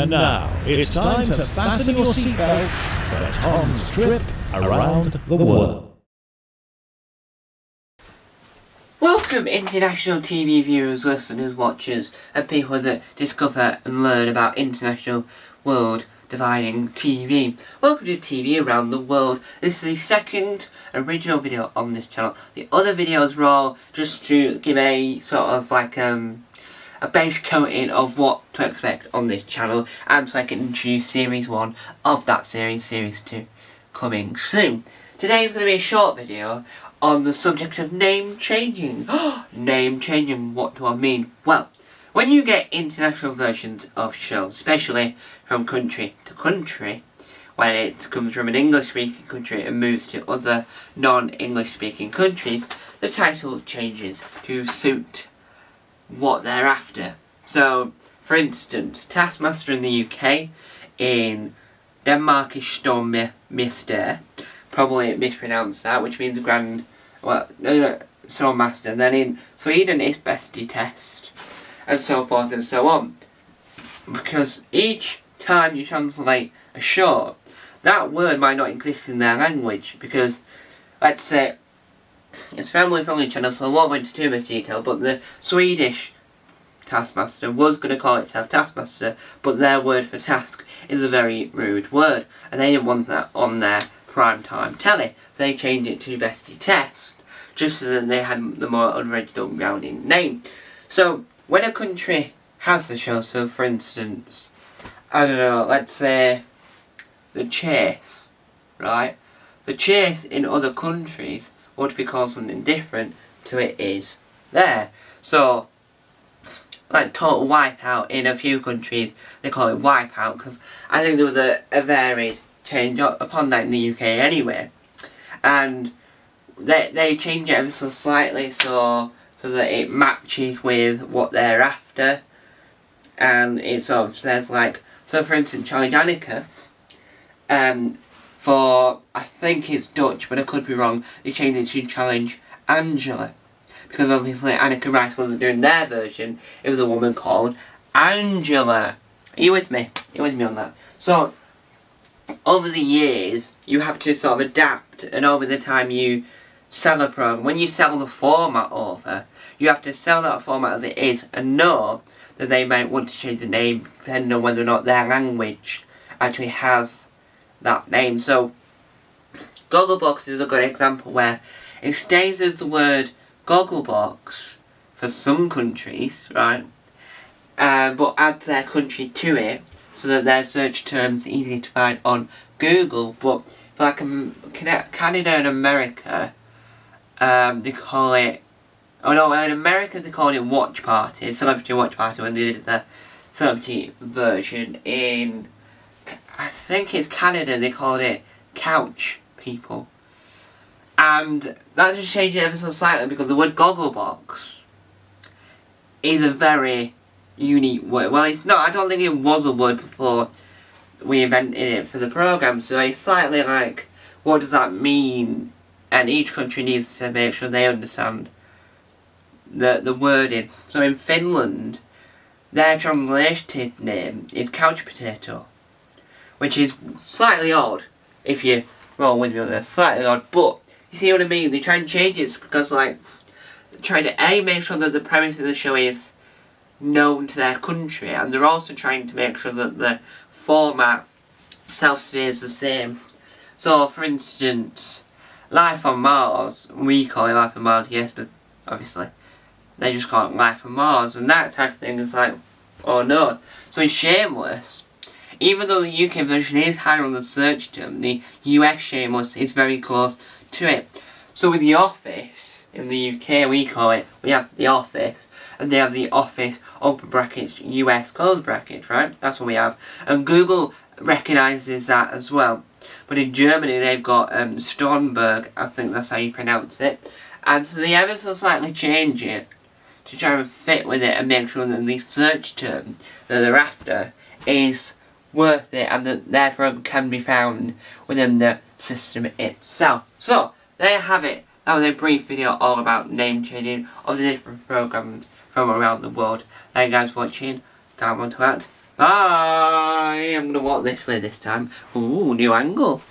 And now, it's time to fasten your seatbelts for Tom's trip around the world. Welcome international TV viewers, listeners, watchers and people that discover and learn about international world dividing TV. Welcome to TV Around the World. This is the second original video on this channel. The other videos were all just to give a sort of like a base coating of what to expect on this channel, and so I can introduce series 1 of that series, series 2 coming soon. Today is going to be a short video on the subject of name changing. Name changing, what do I mean? Well, when you get international versions of shows, especially from country to country, when it comes from an English speaking country and moves to other non-English speaking countries, the title changes to suit what they're after. So, for instance, Taskmaster in the UK, in Denmark is Stormester, probably mispronounced that, which means Stormmaster, and then in Sweden it's Bäst i test, and so forth and so on. Because each time you translate a show, that word might not exist in their language, because, let's say, it's family-friendly channel, so I won't go into too much detail, but the Swedish Taskmaster was going to call itself Taskmaster, but their word for task is a very rude word, and they didn't want that on their primetime telly, so they changed it to Bäst i test, just so that they had the more original rounding name. So, when a country has the show, so for instance, I don't know, let's say The Chase, right? The Chase in other countries would be called something different to it is there. So, like Total Wipeout in a few countries, they call it Wipeout, because I think there was a varied change upon that in the UK anyway. And they change it ever so slightly so that it matches with what they're after. And it sort of says like, so for instance, Charlie Danica, for, I think it's Dutch, but I could be wrong, they changed it to Challenge Angela. Because obviously Annika Rice wasn't doing their version, it was a woman called Angela. Are you with me? Are you with me on that? So, over the years, you have to sort of adapt, and over the time you sell a program, when you sell the format over, you have to sell that format as it is, and know that they might want to change the name depending on whether or not their language actually has that name. So, Gogglebox is a good example where it stays as the word Gogglebox for some countries, right? But adds their country to it so that their search terms are easier to find on Google. But for like Canada and America, they call it. Oh no, in America they called it Watch Party, Celebrity Watch Party, when they did the celebrity version. In, I think it's Canada, they called it Couch People. And that just changed it ever so slightly because the word Gogglebox is a very unique word. Well, it's not, I don't think it was a word before we invented it for the program, so it's slightly like, what does that mean? And each country needs to make sure they understand the wording. So in Finland, their translated name is Couch Potato, which is slightly odd, if you roll with me on this, slightly odd, but you see what I mean? They try and change it because, like, they try to make sure that the premise of the show is known to their country, and they're also trying to make sure that the format stays the same. So, for instance, Life on Mars, we call it Life on Mars, yes, but obviously they just call it Life on Mars, and that type of thing is like, oh no. So in Shameless, even though the UK version is higher on the search term, the US Shameless is very close to it. So with The Office, in the UK we have The Office, and they have The Office, open brackets, US, close brackets, right? That's what we have. And Google recognises that as well. But in Germany they've got Stornberg, I think that's how you pronounce it. And so they ever so slightly change it to try and fit with it and make sure that the search term that they're after is worth it and that their program can be found within the system itself. So, there you have it. That was a brief video all about name changing of the different programs from around the world. Thank you guys for watching. Down one to that. I'm gonna walk this way this time. Ooh, new angle.